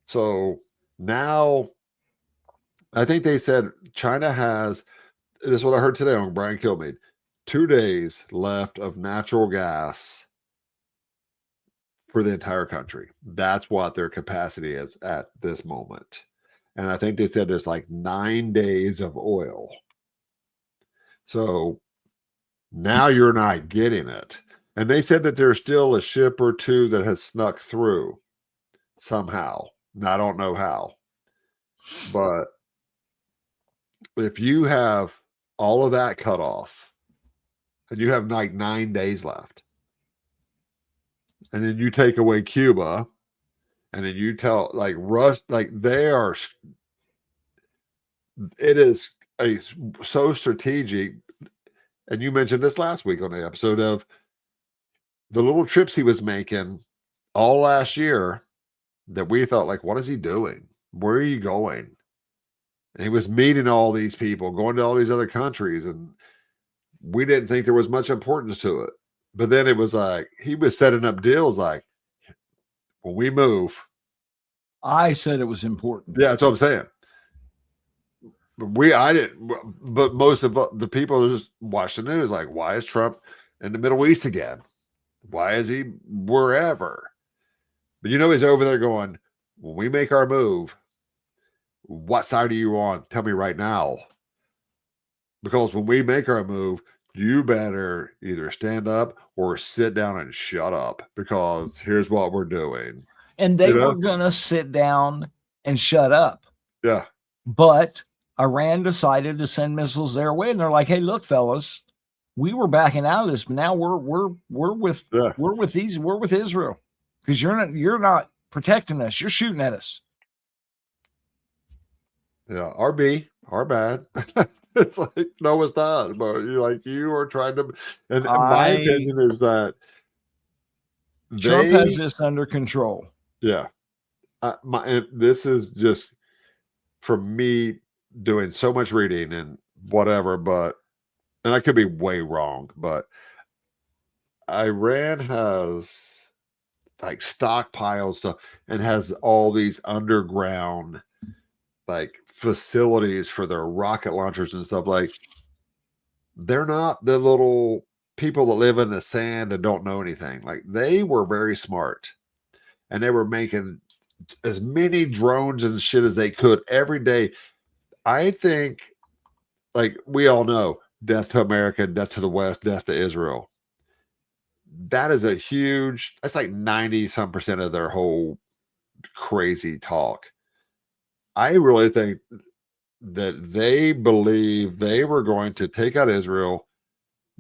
So now, I think they said China has, this is what I heard today on Brian Kilmeade, 2 days left of natural gas for the entire country. That's what their capacity is at this moment. And I think they said there's like 9 days of oil. So now you're not getting it. And they said that there's still a ship or two that has snuck through somehow. And I don't know how. But if you have all of that cut off and you have like 9 days left, and then you take away Cuba, and then you tell like Russia, like it is so strategic. And you mentioned this last week on the episode of the little trips he was making all last year that we thought, like, what is he doing? Where are you going? And he was meeting all these people, going to all these other countries, and we didn't think there was much importance to it. But then it was like he was setting up deals like, when we move. I said it was important. Yeah, that's what I'm saying. I didn't, but most of the people who just watch the news, like, why is Trump in the Middle East again? Why is he wherever? But he's over there going, when we make our move, what side are you on? Tell me right now. Because when we make our move, you better either stand up or sit down and shut up, because here's what we're doing. And they were going to sit down and shut up. Yeah. But Iran decided to send missiles their way. And they're like, hey, look, fellas, we were backing out of this, but now we're with Yeah. we're with Israel because you're not protecting us. You're shooting at us. Yeah, RB, our bad. It's like, no, it's not. But you are trying to, and my opinion is that Trump has this under control. Yeah, this is just from me doing so much reading and whatever, and I could be way wrong, but Iran has like stockpiled stuff and has all these underground like facilities for their rocket launchers and stuff. Like, they're not the little people that live in the sand and don't know anything. Like, they were very smart and they were making as many drones and shit as they could every day. I think, like, we all know, death to America, death to the West, death to Israel. That is that's like 90 some percent of their whole crazy talk. I really think that they believe they were going to take out Israel,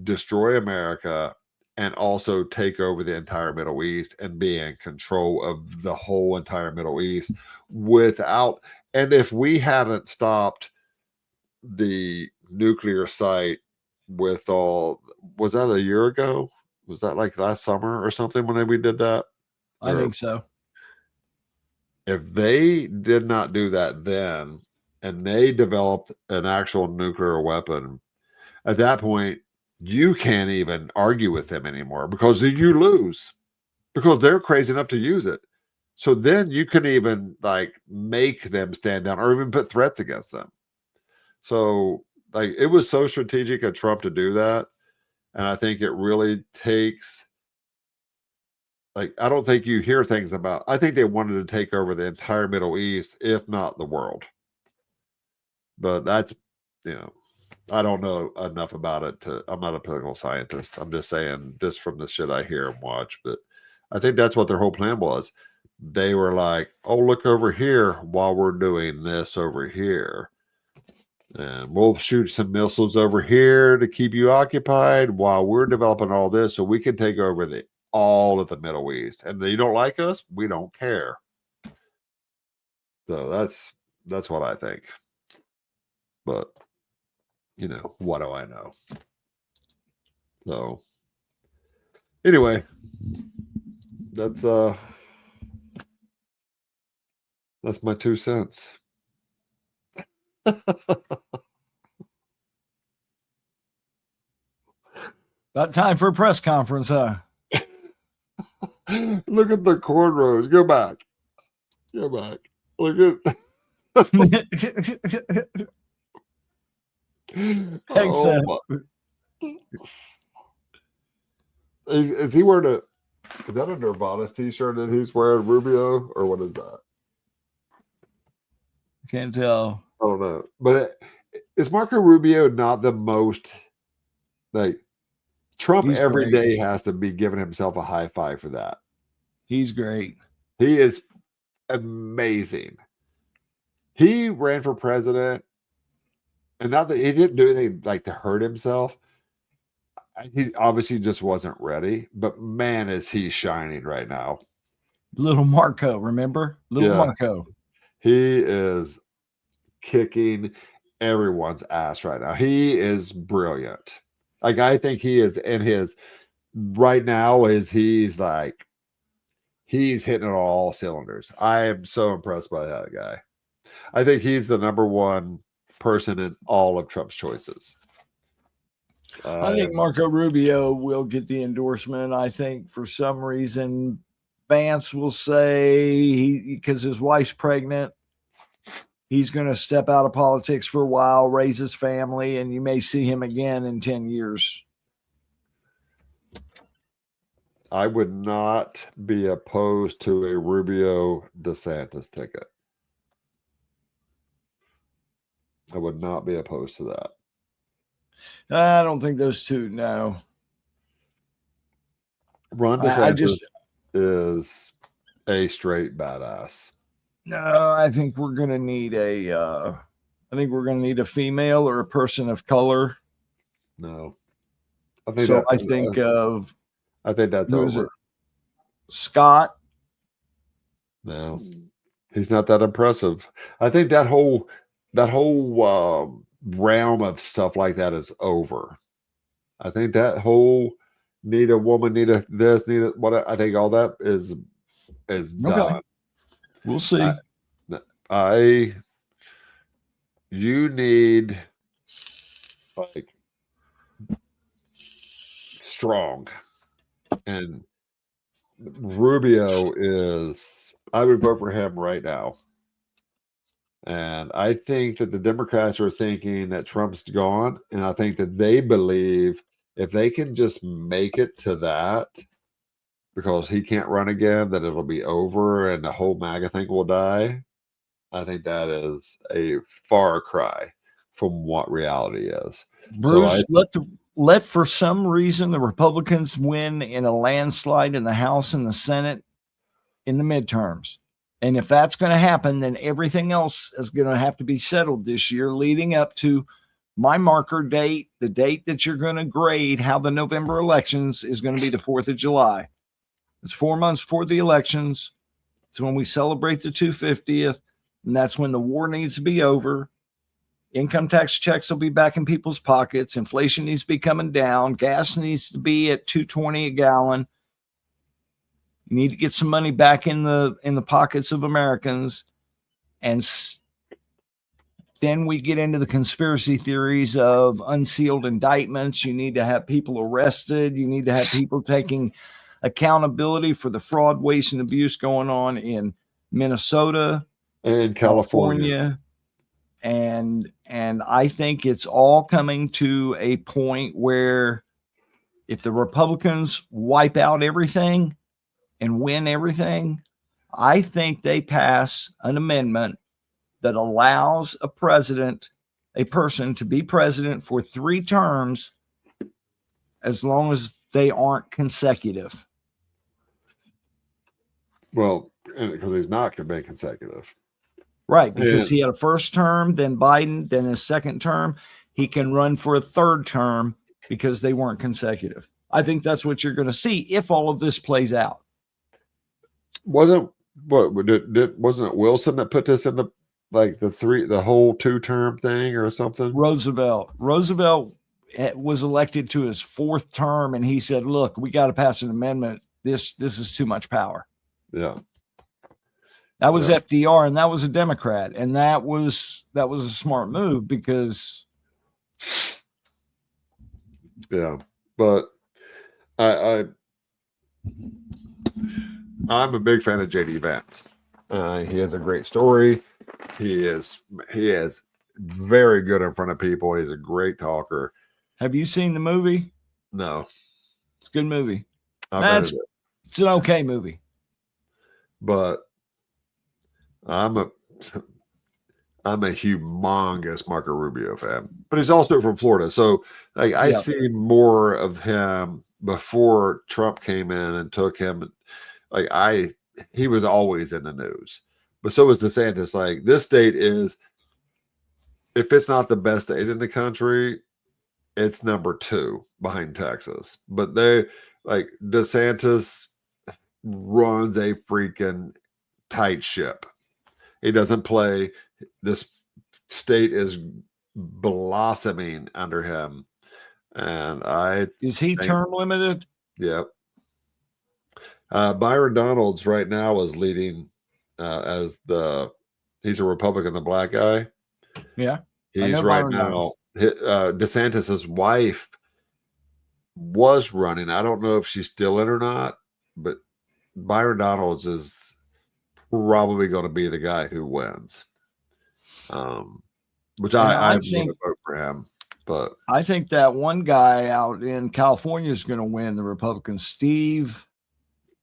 destroy America, and also take over the entire Middle East and be in control of the whole entire Middle East and if we hadn't stopped the nuclear site was that a year ago? Was that like last summer or something when we did that? I think so. If they did not do that then, and they developed an actual nuclear weapon, at that point, you can't even argue with them anymore because you lose because they're crazy enough to use it. So then you can even like make them stand down or even put threats against them. So like it was so strategic of Trump to do that. And I think it really takes, like, I don't think you hear things about, I think they wanted to take over the entire Middle East, if not the world. But that's, I don't know enough about it I'm not a political scientist. I'm just saying, just from the shit I hear and watch. But I think that's what their whole plan was. They were like, oh, look over here while we're doing this over here. And we'll shoot some missiles over here to keep you occupied while we're developing all this so we can take over all of the Middle East. And you don't like us? We don't care. So that's what I think. But what do I know? So anyway, that's my 2 cents. About time for a press conference, huh? Look at the cornrows. Go back. Look at Thanks, is he wearing is that a Nirvana t-shirt that he's wearing, Rubio, or what is that? Can't tell. I don't know. But is Marco Rubio not the most, like, Trump He's every great. day has to be giving himself a high five for that. He's great. He is amazing. He ran for president, and not that he didn't do anything like to hurt himself. He obviously just wasn't ready, but man, is he shining right now. Little Marco, remember? Marco. He is kicking everyone's ass right now. He is brilliant. Like, I think he is in his right now he's hitting it all cylinders. I am so impressed by that guy. I think he's the number one person in all of Trump's choices. I think Marco Rubio will get the endorsement. I think for some reason Vance will say because his wife's pregnant, he's going to step out of politics for a while, raise his family, and you may see him again in 10 years. I would not be opposed to a Rubio DeSantis ticket. I would not be opposed to that. I don't think those two, no. Ron DeSantis is a straight badass. No, I think we're going to need a female or a person of color. No, I think So that I think of I think that's who is it? over. Scott. No, he's not that impressive. I think that whole realm of stuff like that is over. I think that whole need a woman, need a this, need a what. I think all that is Okay, done. we'll see. I you need like strong, and Rubio is. I would vote for him right now. And I think that the Democrats are thinking that Trump's gone. And I think that they believe if they can just make it to that, because he can't run again, that it'll be over and the whole MAGA thing will die. I think that is a far cry from what reality is. Bruce, let for some reason the Republicans win in a landslide in the House and the Senate in the midterms. And if that's going to happen, then everything else is going to have to be settled this year, leading up to my marker date, the date that you're going to grade how the November elections is going to be the 4th of July. It's 4 months before the elections. It's when we celebrate the 250th, and that's when the war needs to be over. Income tax checks will be back in people's pockets. Inflation needs to be coming down. Gas needs to be at $2.20 a gallon. You need to get some money back in the pockets of Americans, and then we get into the conspiracy theories of unsealed indictments. You need to have people arrested. You need to have people taking accountability for the fraud, waste, and abuse going on in Minnesota and California. And I think it's all coming to a point where if the Republicans wipe out everything and win everything, I think they pass an amendment that allows a person to be president for 3 terms as long as they aren't consecutive. Well, because he's not going to be consecutive. Right, because he had a first term, then Biden, then his second term. He can run for a 3rd term because they weren't consecutive. I think that's what you're going to see if all of this plays out. Wasn't it Wilson that put this in the whole 2-term thing or something? Roosevelt was elected to his 4th term, and he said, "Look, we got to pass an amendment. This is too much power." Yeah. That was FDR, and that was a Democrat, and that was a smart move because. Yeah, but I'm a big fan of JD Vance. He has a great story. He is very good in front of people. He's a great talker. Have you seen the movie? No, it's a good movie. It's an okay movie, but I'm a humongous Marco Rubio fan, but he's also from Florida. So I see more of him before Trump came in and took him. He was always in the news, but so was DeSantis. Like, this state is, if it's not the best state in the country, it's number 2 behind Texas. But DeSantis runs a freaking tight ship. He doesn't play. This state is blossoming under him, and is he term limited? Yep. Byron Donalds right now is leading he's a Republican, the black guy. Yeah, he's right now. DeSantis's wife was running. I don't know if she's still in or not, but Byron Donalds is probably going to be the guy who wins. Which I think vote for him, but I think that one guy out in California is going to win, the Republican. Steve,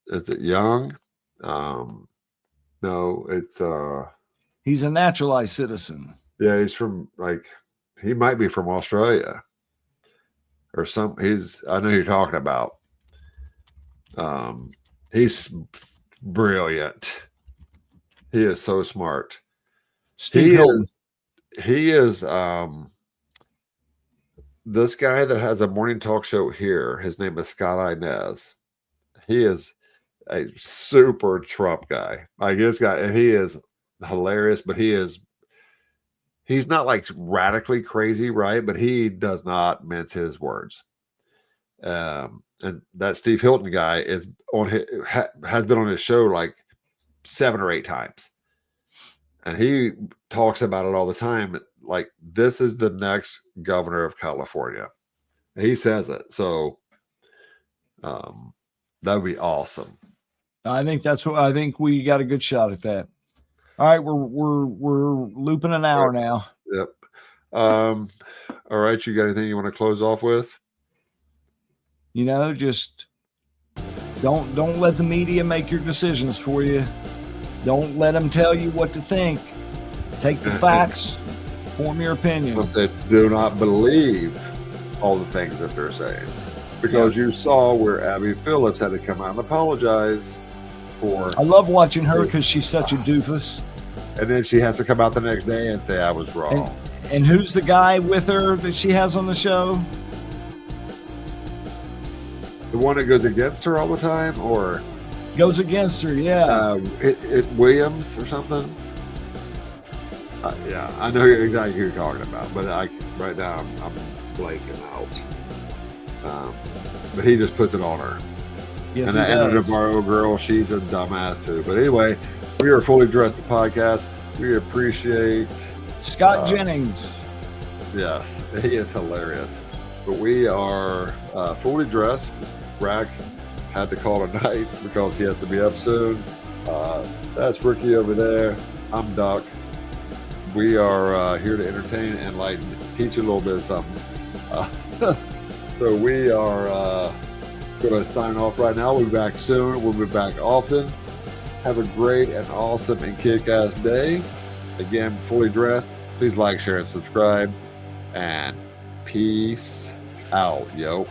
is it Young? No, it's he's a naturalized citizen. Yeah, he's from he might be from Australia or I know who you're talking about. He's brilliant. He is so smart. Steve Hilton. He is this guy that has a morning talk show here, his name is Scott Inez. He is a super Trump guy. Like this guy, and he is hilarious, but he's not like radically crazy, right? But he does not mince his words. And that Steve Hilton guy is on his, has been on his show like 7 or 8 times. And he talks about it all the time. Like, this is the next governor of California. He says it. So that would be awesome. I think I think we got a good shot at that. All right, we're looping an hour now. Yep. All right, you got anything you want to close off with? You know, just don't let the media make your decisions for you. Don't let them tell you what to think. Take the facts, form your opinion. Let's say, do not believe all the things that they're saying, because you saw where Abby Phillips had to come out and apologize for. I love watching her because she's such a doofus. And then she has to come out the next day and say, I was wrong. And who's the guy with her that she has on the show? The one that goes against her all the time, or goes against her, yeah. It Williams or something. Yeah, I know exactly who you're talking about, but right now I'm blanking out. But he just puts it on her. Yes, and that Anna Navarro girl, she's a dumbass too. But anyway, we are Fully Dressed, the podcast. We appreciate Scott Jennings. Yes, he is hilarious. But we are fully dressed. Rack had to call tonight because he has to be up soon. That's Ricky over there. I'm Doc. We are here to entertain, enlighten, teach you a little bit of something. So we are going to sign off right now. We'll be back soon. We'll be back often. Have a great and awesome and kick-ass day. Again, Fully Dressed. Please like, share, and subscribe. And peace out, yo.